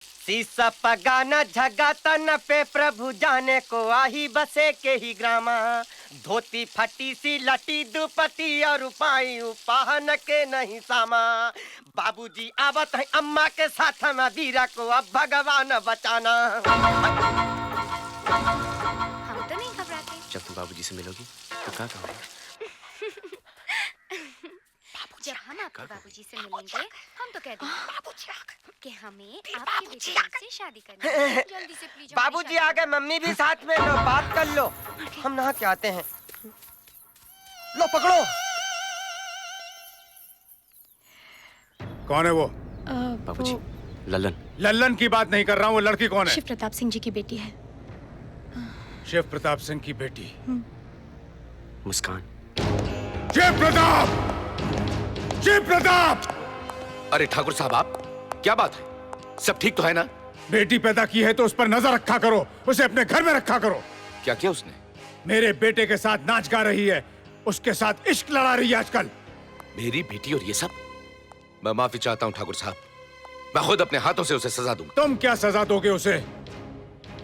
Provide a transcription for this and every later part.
सीसा पगाना झगाता न पे प्रभु जाने को आही बसे के ही ग्रामा। धोती फटी सी लटी दुपटी और पाई उपाहन के नहीं सामा। बाबूजी आवत है अम्मा के साथ में वीरा को अब भगवान बचाना। हम तो नहीं घबराते। जब तुम बाबूजी से मिलोगी तो क्या कहोगे? जब हम आपके बाबूजी से मिलेंगे हम तो कह देंगे कि हमें आपके बेटे से शादी करनी है। जल्दी से प्लीज। बाबूजी आ गए, मम्मी भी साथ में, लो बात कर लो। हम नहा के आते हैं। लो पकड़ो। कौन है वो? बाबूजी लल्लन। लल्लन की बात नहीं कर रहा हूँ। वो लड़की कौन है? शिव प्रताप सिंह जी की बेटी है। शिव प्रताप सिंह की बेटी मुस्कान। शिव प्रताप! शिव प्रताप! अरे ठाकुर साहब, आप क्या बात है? सब ठीक तो है ना? बेटी पैदा की है तो उस पर नजर रखा करो, उसे अपने घर में रखा करो। क्या किया उसने? मेरे बेटे के साथ नाच गा रही है, उसके साथ इश्क लड़ा रही है आजकल। मेरी बेटी और ये सब? मैं माफी चाहता हूँ ठाकुर साहब, मैं खुद अपने हाथों से उसे सजा दूंगा। तुम क्या सजा दोगे उसे?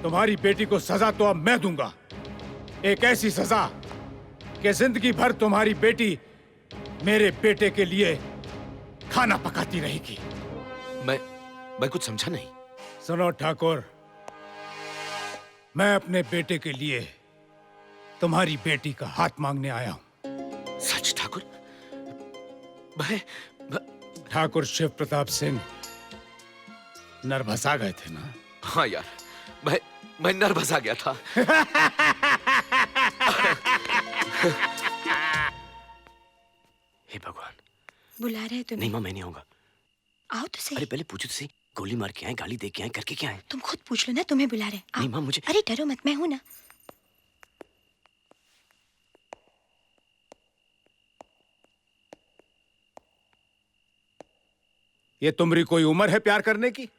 तुम्हारी बेटी को सजा तो अब मैं दूंगा। एक ऐसी सजा कि जिंदगी भर तुम्हारी बेटी मेरे बेटे के लिए खाना पकाती रहेगी। मैं कुछ समझा नहीं। सुनो ठाकुर, मैं अपने बेटे के लिए तुम्हारी बेटी का हाथ मांगने आया हूं। सच ठाकुर? मैं ठाकुर शिव प्रताप सिंह नर्वस आ गए थे ना? हाँ यार, मैं नर्वस आ गया था। हे भगवान। बुला रहे तुम्हें? नहीं माँ, मैं नहीं आऊंगा। आओ तो सही। अरे पहले पूछो तो सही, गोली मार के आए, गाली दे के आए, करके क्या आए? तुम खुद पूछ लो ना, तुम्हें बुला रहे। नहीं माँ, मुझे। अरे डरो मत, मैं हूं ना। ये तुम्हारी कोई उम्र है प्यार करने की?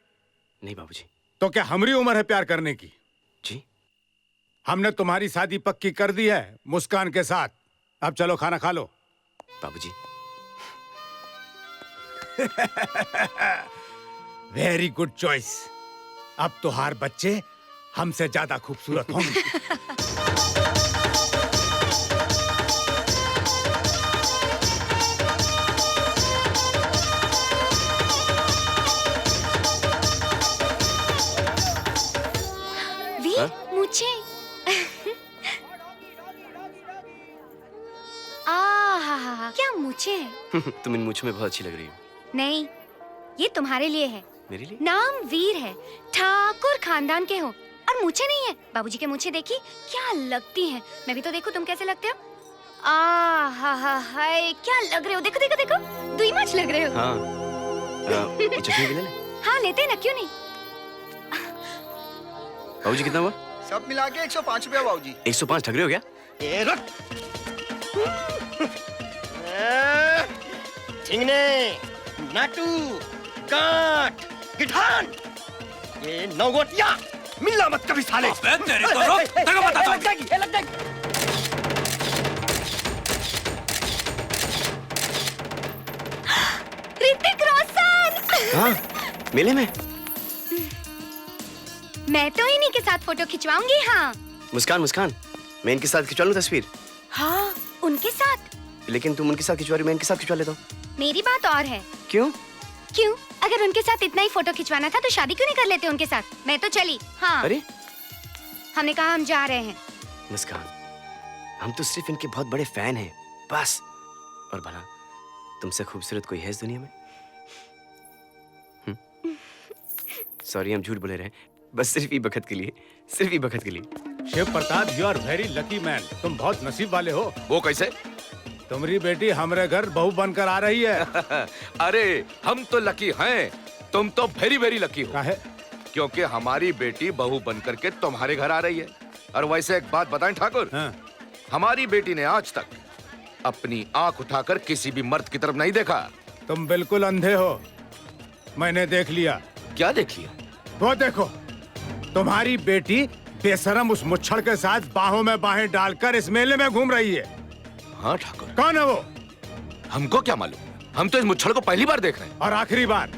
नहीं बाबूजी। तो क्या हमारी उम्र है प्यार करने की? जी। हमने तुम्हारी शादी पक्की कर दी है मुस्कान के साथ। अब चलो खाना खा लो। बाबूजी। Very good choice. अब तो हार बच्चे हमसे ज्यादा खूबसूरत होंगे। वीर, मुझे क्या मुझे? तुम इन मूंछों में बहुत अच्छी लग रही हो। नहीं, ये तुम्हारे लिए है। मेरे लिए? नाम वीर है, ठाकुर खानदान के हो, और मुझे नहीं है। बाबूजी के मुझे देखी क्या लगती हैं। मैं भी तो देखूं तुम कैसे लगते हो। हाय क्या लग रहे हो। देखो देखो देखो, दुई माच लग रहे हो। हाँ। ये चटनी भी ले ले। हाँ लेते हैं ना, क्यों नहीं। बाबूजी कितना हुआ? सब मिला के 105 रुपया बाबूजी। 105 ठग रहे हो क्या? ये रुक। झिंगने, नाटू, काट, गिठान, ये नौगोटिया, मिलना मत कभी साले। तेरे तो रुक, तेरे को बताता हूँ। लग जाएगी, लग जाएगी। ऋतिक रोशन। हाँ, मेले में। मैं तो इन्हीं के साथ फोटो खिंचवाऊंगी। हाँ मुस्कान, मुस्कान, मैं इनके साथ खिंचवा लूं तस्वीर? हाँ, उनके साथ। लेकिन तुम उनके साथ खिंचवा रही हो, मैं इनके साथ खिंचवा लेता हूँ। मेरी बात और है। क्यों? क्यों? अगर उनके साथ इतना ही फोटो खिंचवाना था तो शादी क्यों नहीं कर लेते उनके साथ? मैं तो चली। हाँ। अरे हमने कहा हम जा रहे हैं। मुस्कान, हम तो सिर्फ इनके बहुत बड़े फैन हैं, बस। और भला तुमसे खूबसूरत कोई है इस दुनिया में? सॉरी, हम झूठ बोले रहे, बस सिर्फ ही बखत के लिए, सिर्फ ही बखत के लिए। Shiv Pratap, you are very lucky man. तुम बहुत नसीब वाले हो। वो कैसे? तुम्हारी बेटी हमारे घर बहू बनकर आ रही है। अरे हम तो लकी हैं, तुम तो वेरी वेरी लकी हो। काहे? क्योंकि हमारी बेटी बहू बनकर के तुम्हारे घर आ रही है। और वैसे एक बात बताएं ठाकुर, हाँ। हमारी बेटी ने आज तक अपनी आंख उठाकर किसी भी मर्द की तरफ नहीं देखा। तुम बिल्कुल अंधे हो, मैंने देख लिया। क्या देख लिया? वो देखो, तुम्हारी बेटी बेशरम उस मुच्छड़ के साथ बाहों में बाहें डालकर इस मेले में घूम रही है। हाँ ठाकुर। कौन है वो? हमको क्या मालूम, हम तो इस मुच्छड़ को पहली बार देख रहे हैं। और आखिरी बार।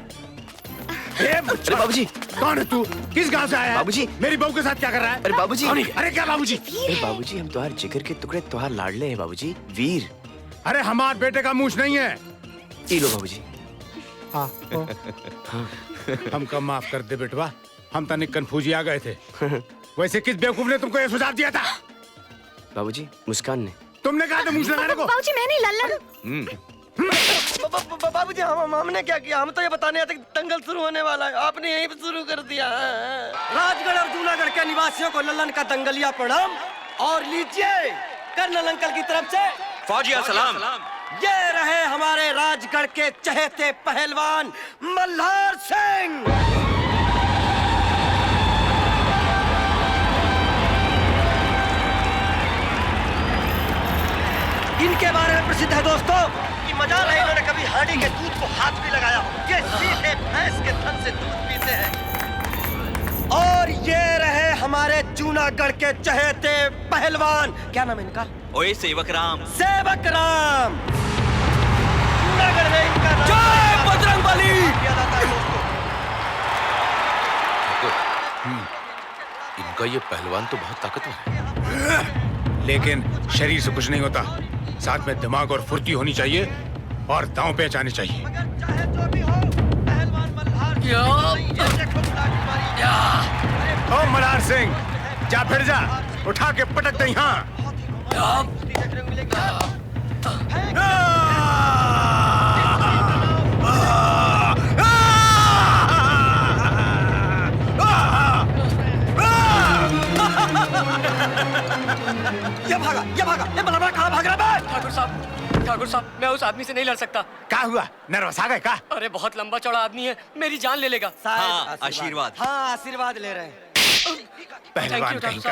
अरे बाबूजी, कौन है तू? किस गांव से आया है? बाबूजी। मेरी बहू के साथ क्या कर रहा है? अरे बाबूजी। अरे क्या बाबूजी? अरे बाबूजी, हम तुम्हारे जिगर के टुकड़े, तुम्हारे लाडले हैं बाबूजी, वीर। अरे हमारे बेटे का मूछ नहीं है। ये लो बाबूजी। हमको माफ कर दे बेटवा, हम तनिक कंफ्यूजी आ गए थे। वैसे किस बेवकूफ ने तुमको ये सुझाव दिया था? बाबूजी, मुस्कान ने। तुमने कहा था मूछ लगाने को? बाबूजी मैं नहीं, लल्लन। बाबूजी हमने क्या किया? हम तो ये बताने आते कि दंगल शुरू होने वाला है, आपने यहीं पे शुरू कर दिया। राजगढ़ और जूनागढ़ के निवासियों को लल्लन का दंगलिया प्रणाम, और लीजिए कर्नल अंकल की तरफ से फौजिया सलाम। ये रहे हमारे राजगढ़ के चहेते पहलवान मल्हार सिंह। इनके बारे में प्रसिद्ध है दोस्तों कि मजाल है इन्होंने कभी हांडी के दूध को हाथ भी लगाया हो। ये सीधे भैंस के थन से दूध पीते हैं। और ये रहे हमारे जूनागढ़ के चहेते पहलवान, क्या नाम है इनका? ओए सेवक राम। सेवक राम। जूनागढ़ में इनका नाम जय बजरंगबली। किया जाता है दोस्तों। इनका ये पहलवान तो बहुत ताकतवर है, लेकिन शरीर से कुछ नहीं होता, साथ में दिमाग और फुर्ती होनी चाहिए और दांव पेच आनी चाहिए। मगर चाहे जो भी हो, पहलवान मल्हार ओ मल्हार सिंह, जा फिर जा, उठा के पटक दे यहाँ। ये भागा, ये बलबड़ा कहाँ भाग रहा है? ठाकुर साहब, मैं उस आदमी से नहीं लड़ सकता। क्या हुआ? नर्वस आ गए का? अरे बहुत लंबा चौड़ा आदमी है, मेरी जान ले लेगा। हाँ, आशीर्वाद। हाँ, आशीर्वाद ले रहे हैं। पहलवान Thank you, कहीं का।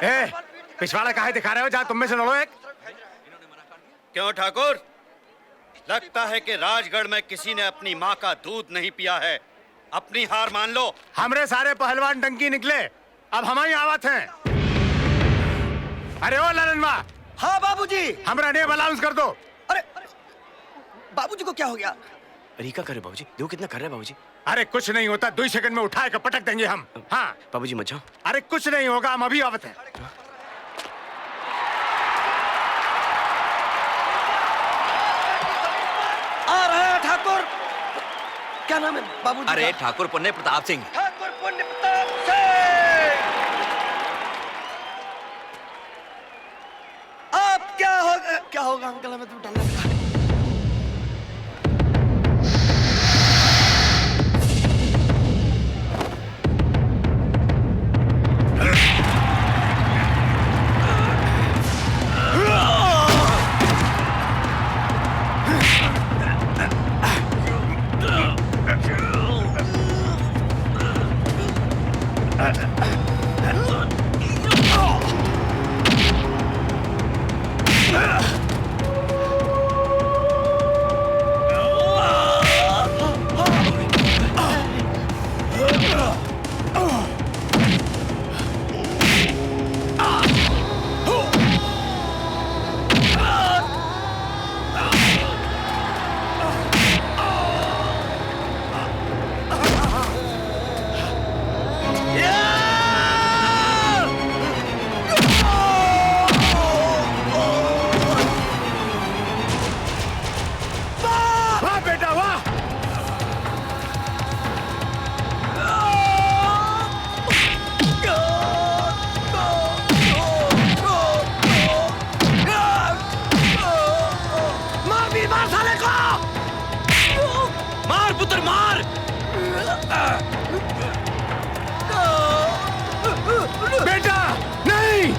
ए, पिछवाड़ा काहे दिखा रहे हो? जा तुम में से लड़ो एक। क्यों ठाकुर, लगता है कि राजगढ़ में किसी ने अपनी माँ का दूध नहीं पिया है। अपनी हार मान लो। हमरे सारे पहलवान डंकी निकले, अब हमारी आवत है। अरे ओ ललनवा, हाँ बाबूजी। हमरा नेम अलाउंस कर दो। अरे बाबूजी को क्या हो गया? अरे क्या कर रहे बाबूजी? देखो कितना कर रहा है बाबूजी। अरे कुछ नहीं होता, 2 सेकंड में उठा के पटक देंगे हम। हाँ बाबूजी मत जाओ। अरे कुछ नहीं होगा, हम अभी आवत हैं। आ रहे हैं ठाकुर। क्या नाम है बाबूजी? अरे ठाकुर पुण्य प्रताप सिंह। ठाकुर पुण्य प्रताप सिंह। अब क्या होगा अंकल? हमें तो डर लग रहा है। बेटा नहीं।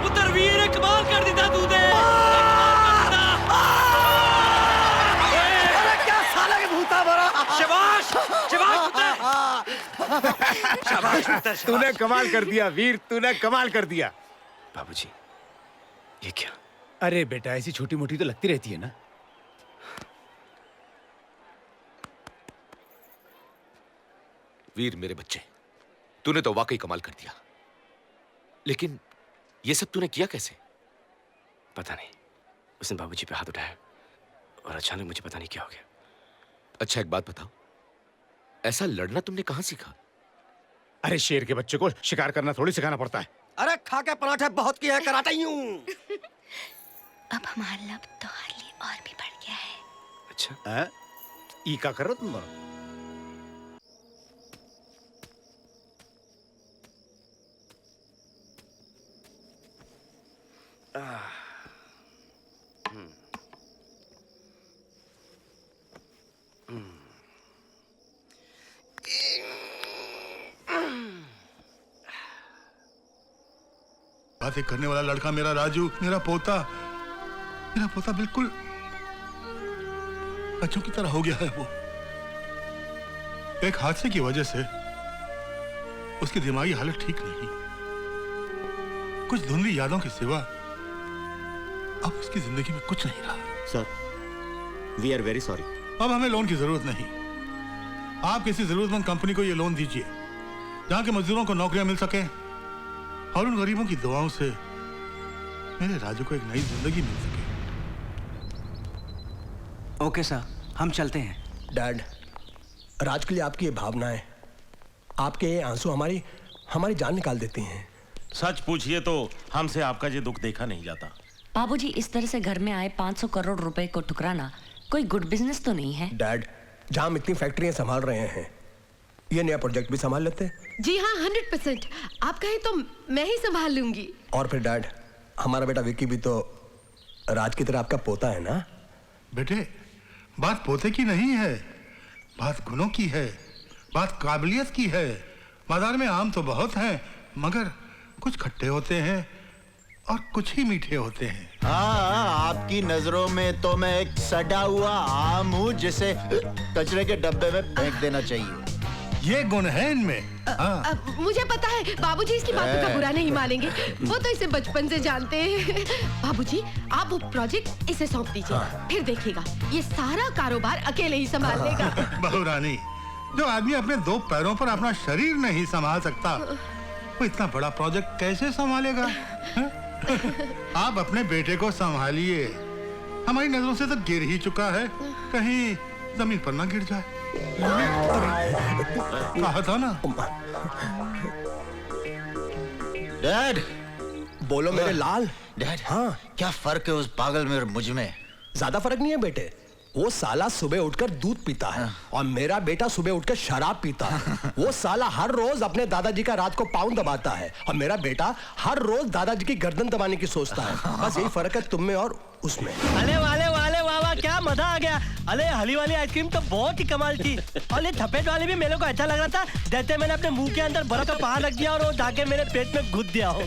पुत्र वीर कमाल कर दिता तूने। अरे क्या साला के भूता भरा। शाबाश शाबाश पुत्र। शाबाश पुत्र। तूने कमाल कर दिया वीर, तूने कमाल कर दिया। बाबूजी ये क्या? अरे बेटा, ऐसी छोटी मोटी तो लगती रहती है ना। वीर मेरे बच्चे, तूने तो वाकई कमाल कर दिया। लेकिन ये सब तूने किया कैसे? पता नहीं, उसने बाबूजी पे हाथ उठाया और अचानक मुझे पता नहीं क्या हो गया। अच्छा एक बात बताओ, ऐसा लड़ना तुमने कहां सीखा? अरे शेर के बच्चे को शिकार करना थोड़ी सिखाना पड़ता है। अरे खा के पराठे बहुत किया है, कराता ही हूँ। अब हमारा लब तो हाली और भी बढ़ गया है। अच्छा, ई का करो तुम? बातें करने वाला लड़का मेरा राजू, मेरा पोता बिल्कुल बच्चों की तरह हो गया है। वो एक हादसे की वजह से उसकी दिमागी हालत ठीक नहीं, कुछ धुंधली यादों के सिवा अब उसकी जिंदगी में कुछ नहीं रहा। Sir, we are very sorry. अब हमें लोन की जरूरत नहीं। आप किसी जरूरतमंद कंपनी को ये लोन दीजिए जहां के मजदूरों को नौकरियां मिल सके और उन गरीबों की दुआओं से मेरे राजू को एक नई जिंदगी मिल सके। ओके सर, हम चलते हैं। डैड, राज के लिए आपकी ये भावनाएं, आपके ये आंसू हमारी जान निकाल देती हैं। सच पूछिए तो हमसे आपका ये दुख देखा नहीं जाता। बाबूजी, इस तरह से घर में आए 500 करोड़ रुपए को ठुकराना कोई गुड बिजनेस तो नहीं है। डैड, जहां हम इतनी फैक्ट्रियां संभाल रहे हैं, ये नया प्रोजेक्ट भी संभाल लेते। जी हाँ, 100%। आप कहें तो मैं ही संभाल लूंगी। और फिर डैड, हमारा बेटा विक्की भी तो राज की तरह आपका पोता है ना? बेटे, बात पोते की नहीं है, बात गुणों की है, बात काबिलियत की है। बाजार में आम तो बहुत हैं, मगर कुछ खट्टे होते हैं और कुछ ही मीठे होते हैं। हाँ, आपकी नजरों में तो मैं एक सड़ा हुआ आम हूँ जिसे कचरे के डब्बे में फेंक देना चाहिए। ये गुण है इनमें। मुझे पता है बाबूजी इसकी बातों का बुरा नहीं मानेंगे, वो तो इसे बचपन से जानते हैं। बाबूजी, आप वो प्रोजेक्ट इसे सौंप दीजिए, फिर देखिएगा ये सारा कारोबार अकेले ही संभाल लेगा। बहू रानी, जो आदमी अपने दो पैरों पर अपना शरीर नहीं संभाल सकता, वो इतना बड़ा प्रोजेक्ट कैसे संभालेगा? आप अपने बेटे को संभालिए, हमारी नजरों से तो गिर ही चुका है, कहीं जमीन पर ना गिर जाए। कहा था ना। डैड, बोलो मेरे लाल। डैड, हाँ, क्या फर्क है उस पागल में और मुझ में? ज्यादा फर्क नहीं है बेटे। वो साला सुबह उठकर दूध पीता है और मेरा बेटा सुबह उठकर शराब पीता है। वो साला हर रोज अपने दादाजी का रात को पाँव दबाता है और मेरा बेटा हर रोज दादाजी की गर्दन दबाने की सोचता है। बस यही फर्क है तुम में और उसमें। अरे वाले वाले वाह वाह, क्या मजा आ गया। अरे हली वाली आइसक्रीम तो बहुत ही कमाल थी, और ये थपेट वाली भी मेरे को अच्छा लग रहा था। जैसे मैंने अपने मुंह के अंदर बर्फ का पहाड़ रख दिया और वो जाके मेरे पेट में घुस दिया हो।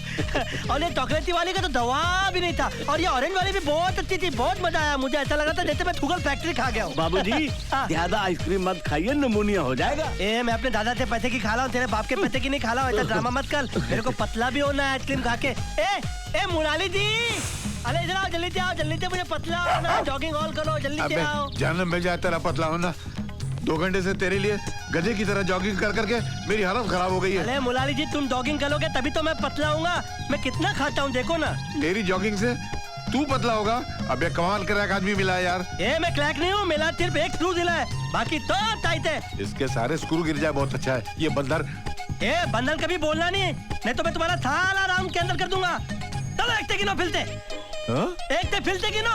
और ये चॉकलेटी वाली का तो दवा भी नहीं था, और ये ऑरेंज वाली भी बहुत अच्छी थी, बहुत मजा आया। मुझे ऐसा लग रहा था जैसे मैं शुगर फैक्ट्री खा गया हूँ। बाबूजी, ज्यादा आइसक्रीम मत खाइए, निमोनिया हो जाएगा। मैं अपने दादा से पैसे की खा रहा हूँ, तेरे बाप के पैसे की नहीं खा रहा हूँ। ऐसा ड्रामा मत कर, मेरे को पतला भी होना है आइसक्रीम खा के। ए मुराली जी, अरे इधर आओ, जल्दी से आओ, जल्दी से, मुझे पतला होना, जॉगिंग ऑल करो, जल्दी से आओ। जानना मिल जाए तेरा पतला होना। 2 घंटे से तेरे लिए गधे की तरह जॉगिंग कर करके मेरी हालत खराब हो गई है। अरे मुलाली जी, तुम जॉगिंग करोगे तभी तो मैं पतला होऊंगा। मैं कितना खाता हूँ देखो ना। तेरी जॉगिंग से तू पतला होगा। अब ये कमाल कर आदमी मिला है यार। मैं क्रैक नहीं हूँ, मिला सिर्फ एक स्क्रू दिला है, बाकी तो टाइट है। इसके सारे स्क्रू गिर जाए बहुत अच्छा है। ये बंदर, बंदर कभी बोलना नहीं, नहीं तो मैं तुम्हारा सारा राम के अंदर कर दूंगा। चलो एक गिनो, फिलते एक ते फिलते गिनो,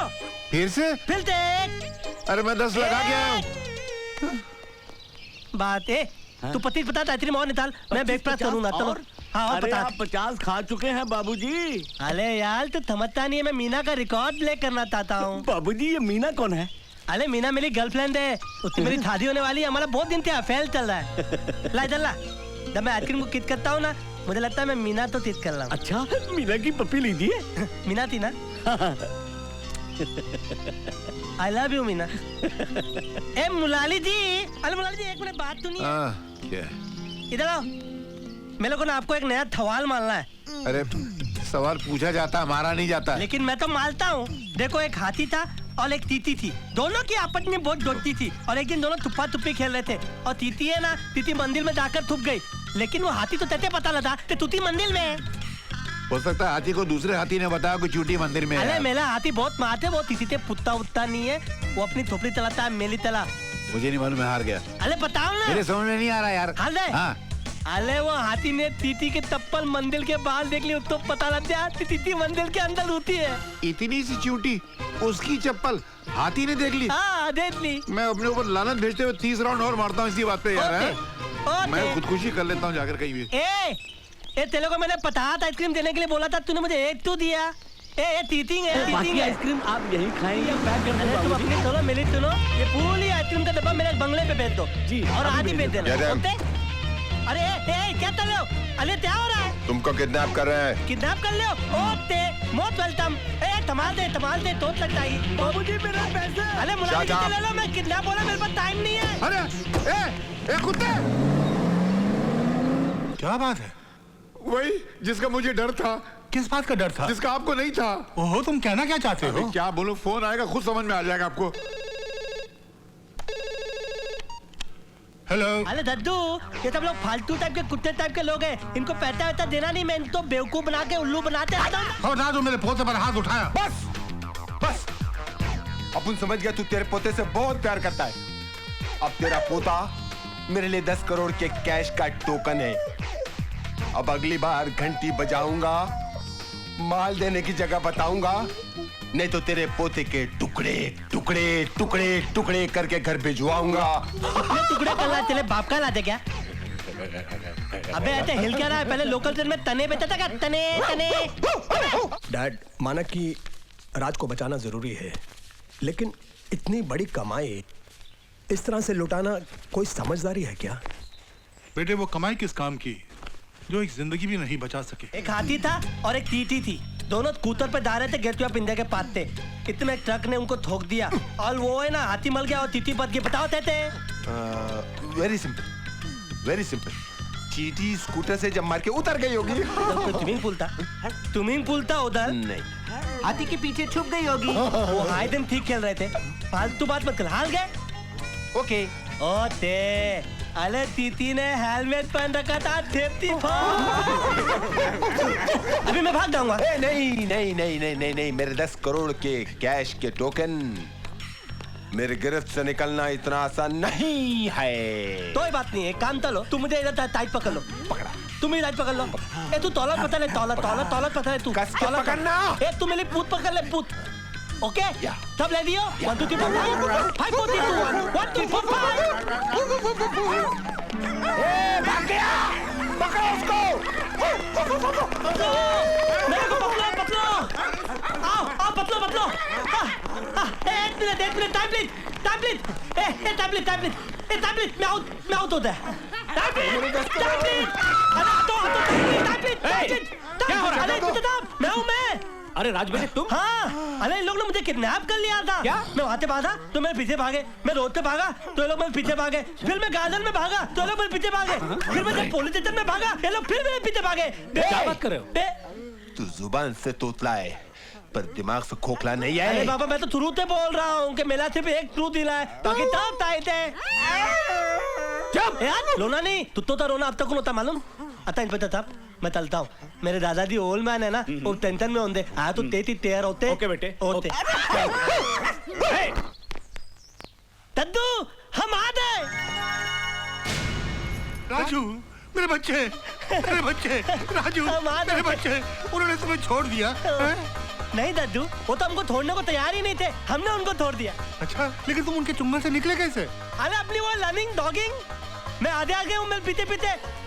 फिर से फिलते। अरे मैं 10 लगा के आया हूँ। बात तू 25 बता, आइसक्रीम और निकाल, मैं ब्रेक प्राप्त करूंगा। चलो हाँ, अरे आप 50 खा चुके हैं बाबूजी। अरे यार तू समझता नहीं है, मैं मीना का रिकॉर्ड ब्रेक करना चाहता हूँ। बाबूजी, ये मीना कौन है? अरे मीना मेरी गर्लफ्रेंड है, उससे मेरी शादी होने वाली है। हमारा बहुत दिन से अफेयर चल रहा है। ला चल ला, जब मैं आइसक्रीम को किस करता हूँ ना, मुझे लगता है मैं मीना तो किस कर रहा हूँ। अच्छा, मीना की पप्पी लीजिए। मीना थी ना। I love you Meena. Mulali ji, अरे मुलाली जी, एक मिनट बात सुनिए। इधर आओ, मेरे को ना आपको एक नया सवाल मारना है। अरे सवाल पूछा जाता, मारा नहीं जाता। लेकिन मैं तो मारता हूँ। देखो, एक हाथी था और एक तीती थी। दोनों की आपस में बहुत दोस्ती थी और एक दिन दोनों तुप्पा तुप्पी खेल रहे थे और तीती है ना, तीती मंदिर में जाकर थुप गई, लेकिन वो हाथी तो तैते पता लगा कि तूती मंदिर में है। हो सकता है हाथी को दूसरे हाथी ने बताया कि चूटी मंदिर में है। अरे मेरा हाथी बहुत मारते, वो तीती ते पुत्ता उत्ता नहीं है, वो अपनी थोपड़ी चलाता है, मेली तला। मुझे नहीं मालूम, मैं हार गया। अरे बताओ ना, मेरे समझ में नहीं आ रहा यार। हाँ। अरे वो हाथी ने तीती के तप्पल मंदिर के बाहर देख ली तो पता लग गया तीती मंदिर के अंदर होती है। इतनी सी चूटी, उसकी चप्पल हाथी ने देख ली? हाँ देख ली। मैं अपने ऊपर लानत भेजते हुए 30 राउंड और मारता हूँ इसी बात पे यार। मैं खुदकुशी कर लेता हूँ जाकर कहीं भी। ए तेरे को मैंने पता था आइसक्रीम देने के लिए बोला था, तूने मुझे एक तो दिया। ए तीतिंग है, बाकी आइसक्रीम आप यहीं खाएंगे, पैक कर दो। तुम अपनी सुनो, मेरी सुनो, ये पूरी आइसक्रीम का डब्बा मेरे बंगले पे भेज दो जी, और आधी भेज देना। अरे क्या कर रहे हो? अरे क्या हो रहा है? तुमको किडनैप कर रहे हैं। किडनैप कर ले? ओते मोस्ट वेलकम। तमाल दे तो लगता है। बाबूजी मेरा पैसा। अरे मुलाजिम ले लो, मैं किडनैप बोला, मेरे पास टाइम नहीं है। अरे ए कुत्ते, क्या बात है? वही जिसका मुझे डर था। किस बात का डर था? जिसका आपको नहीं था। ओहो, तुम कहना क्या चाहते हो? क्या बोलूं, फोन आएगा खुद समझ में आ जाएगा आपको। हेलो। अरे दद्दू, ये सब लोग फालतू टाइप के कुत्ते टाइप के लोग हैं, इनको पैसा वैसा देना नहीं, मैं इनको बेवकूफ बना के उल्लू बनाते रहता हूँ। ना जो मेरे पोते पर हाथ उठाया। बस अपन समझ गया तू तेरे पोते से बहुत प्यार करता है। अब तेरा पोता मेरे लिए 10 करोड़ के कैश का टोकन है। अब अगली बार घंटी बजाऊंगा, माल देने की जगह बताऊंगा, नहीं तो तेरे पोते के टुकड़े टुकड़े टुकड़े टुकड़े करके घर भिजवाऊंगा। टुकड़े करना तेरे बाप का लाते क्या? अबे ऐसे हिल क्या रहा है? पहले लोकल ट्रेन में तने बेचता था क्या? तने। डैड, माना कि राज को बचाना जरूरी है, लेकिन इतनी बड़ी कमाई इस तरह से लुटाना कोई समझदारी है क्या? बेटे, वो कमाई किस काम की जो एक जिंदगी भी नहीं बचा सके। एक हाथी था और एक तीती थी, दोनों स्कूटर पे जा रहे थे गेट ऑफ इंडिया के पास थे, इतने ट्रक ने उनको ठोक दिया और वो है ना हाथी मर गया और तीती बच गई। बताओ थे? Very simple. चीटी स्कूटर से जब मार के उतर गई होगी। स्विमिंग पूल था उधर नहीं, हाथी के पीछे छुप गई होगी। वो हाय दिन ठीक खेल रहे थे, फालतू बात मत कर। हार गए? ओके। ओते अरे तीती ने हेलमेट पहन रखा था, सेफ्टी अभी मैं भाग जाऊंगा। नहीं, मेरे 10 करोड़ के कैश के टोकन मेरे गिरफ्त से निकलना इतना आसान नहीं है। कोई बात नहीं है, काम चलो, तुम मुझे इधर टाइट पकड़ लो। पकड़ा, तुम ही टाइट पकड़ लो। ए तू तौलत पकड़ ले, तौलत पकड़ ले तू। कस के पकड़ना। ए तू मेरी पूत पकड़ ले, पूत। ओके, सब ले दियो। 1 2 3 4 5 4 3 2 1 1 2 4 5। ए भाग गया, पकड़ो उसको। मेरे को पकड़ो। आओ पकड़ो। एक मिनट, टैबलेट, मैं आउट होता है। टैबलेट। क्या हो रहा है? मैं अरे राज बेटे तुम? हाँ, अरे इन लोग ने मुझे किडनैप कर लिया था। क्या? मैं वहाँ से भागा तो मेरे पीछे भागे, मैं रोड पे भागा तो ये लोग मेरे पीछे भागे, फिर मैं गार्डन में भागा तो ये लोग मेरे पीछे भागे, फिर मैं जब पुलिस स्टेशन में भागा ये लोग फिर मेरे पीछे भागे। क्या बात कर रहे हो? तू जुबान से तोतला है पर दिमाग से खोखला नहीं है। अरे बाबा, मैं तो शुरू से बोल रहा हूँ कि मेरा सिर्फ एक ट्रूथ दिला है, बाकी सब टाइट है। चुप यार, रोना नहीं, तू तो रोना अब तक होता मालूम। आता इन पता मैं चलता हूँ, मेरे दादाजी ओल्ड मैन है ना, वो टेंशन में होंगे। आया तो तेती तेर होते। ओके बेटे, होते। दद्दू, हम आ गए। राजू, मेरे बच्चे, राजू, मेरे बच्चे, उन्होंने तुम्हें छोड़ दिया। नहीं दद्दू, वो तो हमको छोड़ने को तैयार ही नहीं थे, हमने उनको छोड़ दिया। अच्छा, लेकिन तुम उनके चुंगल से निकले कैसे? अरे अपनी वो लर्निंग डॉगिंग, मैं आगे हूँ, मैं पीते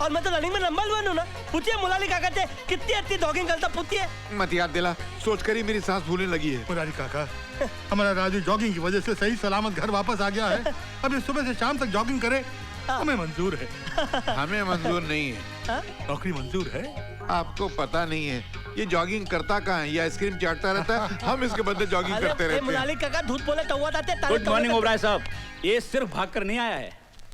और मैं तो रनिंग में नंबर 1 हूँ ना। पूछिए मुलाली काका से कितनी अच्छी डॉगिंग करता, पूछिए। मत याद दिला, सोचकर ही मेरी सांस फूलने लगी है। मुलाली काका, हमारा राजू जॉगिंग की वजह से सही सलामत घर वापस आ गया है। अब ये सुबह से शाम तक जॉगिंग करे, हमें मंजूर है। हमें मंजूर नहीं है। नौकरी मंजूर है? आपको पता नहीं है ये जॉगिंग करता कहाँ है, ये आइसक्रीम चाटता रहता है, हम इसके बदले जॉगिंग करते रहते हैं। मुलाली काका झूठ बोले तो गुड मॉर्निंग ओबराय साहब, ये सिर्फ भाग कर नहीं आया है,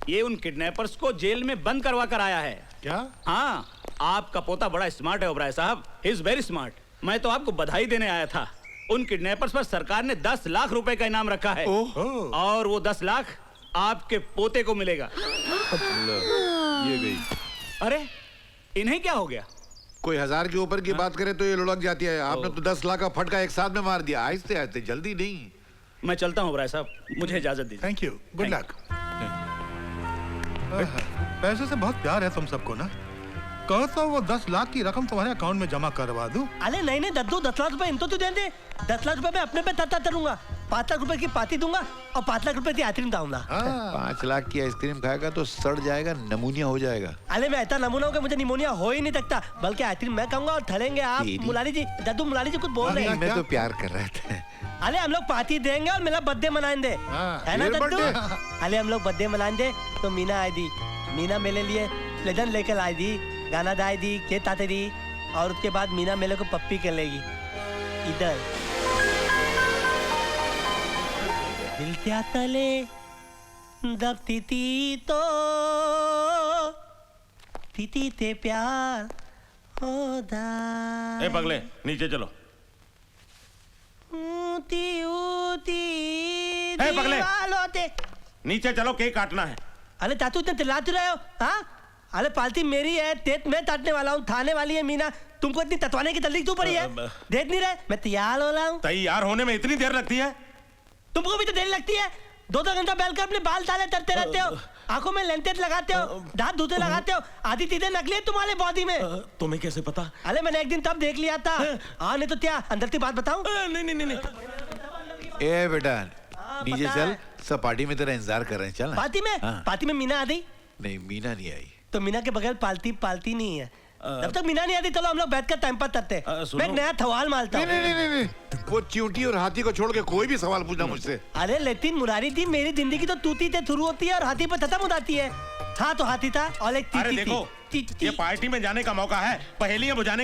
ये उन किडनैपर्स को जेल में बंद करवा कर आया है। क्या? हाँ, आपका पोता बड़ा स्मार्ट है ओबराय साहब, ही इज वेरी स्मार्ट। मैं तो आपको बधाई देने आया था। उन किडनैपर्स पर सरकार ने 10 लाख रुपए का इनाम रखा है और वो 10 लाख आपके पोते को मिलेगा। ये गई। अरे इन्हें क्या हो गया? कोई 1000 के ऊपर की बात करे तो ये लुढ़क जाती है। आपने तो 10 लाख का फटका एक साथ में मार दिया। आहिस्ते आहिस्ते, जल्दी नहीं। मैं चलता हूँ बराय साहब, मुझे इजाजत दीजिए। Thank you, good luck. पैसे से बहुत प्यार है तुम सबको ना। कहो तो वो 10 लाख की रकम तुम्हारे अकाउंट में जमा करवा दूं। अरे नहीं नहीं दद्दू, 10 लाख रुपए इनको तो दे दे। 10 लाख रुपए मैं अपने पे तत्ता करूंगा। 5 लाख रुपए की पार्टी दूंगा और 5 लाख रुपए की आइसक्रीम दूंगा। 5 लाख की आइसक्रीम खाएगा तो सड़ जाएगा, नमूनिया हो जाएगा। अरे मैं ऐसा नमूना हूँ कि मुझे निमोनिया हो ही नहीं सकता, बल्कि आइसक्रीम मैं खाऊंगा और ठहरेंगे आप। मुलारी जी, दद्दू मुलारी जी कुछ बोल रहे हैं। मैं तो प्यार कर रहा था। अरे हम लोग पार्टी देंगे और मेरा बर्थडे मनाएंगे, है ना दद्दू? अरे हम लोग बर्थडे मनाएंगे तो मीना आई दी, मीना मेरे लिए प्लेजन लेकर आई दी, गाना दाई दी, खेत आते दी, और उसके बाद मीना मेरे को पप्पी कर लेगी इधर। दिल त्या तले दबती थी तो पीती थे प्यार होदा। ए पगले, नीचे चलो। ऊती ऊती ए पगले, दीवालों ते। नीचे चलो, केक काटना है। अरे चाचू इतने चिल्लाते रहे हो? हाँ, अरे पार्टी मेरी है, तेज मैं काटने वाला हूँ, थाने वाली है मीना। तुमको इतनी ततवाने की तकलीफ क्यों पड़ी है? देख नहीं रहे मैं तैयार हो रहा हूँ। तैयार होने में इतनी देर लगती है? तुमको भी तो देर लगती है। 2-2 घंटा बैठकर अपने बाल ताले करते रहते हो, आंखों में लेंटेज लगाते हो, दांत धूते लगाते हो, आधी चीजें नकली है तुम्हारे बॉडी में। तुम्हें कैसे पता? अरे मैंने एक दिन तब देख लिया था। हाँ नहीं तो क्या, अंदर की बात बताऊं? नहीं नहीं नहीं। ए बेटा, नीचे चल, सब पार्टी में तेरा इंतजार कर रहे हैं। चल। पार्टी में? पार्टी में मीना आ गई? नहीं, मीना नहीं आई। तो मीना के बगैर पार्टी नहीं है। जब तक मीना नहीं आती चलो हम लोग बैठकर टाइम पास करते हैं। मैं एक नया सवाल मारता हूँ। नहीं, वो चींटी और हाथी को छोड़ के कोई भी सवाल पूछना मुझसे। अरे लेकिन मुरारी जी, मेरी जिंदगी तो तूती से शुरू होती है और हाथी पर खत्म हो जाती है। हाँ तो हाथी था और एक अरे देखो, ये पार्टी में जाने का मौका है, पहेलियां बुझाने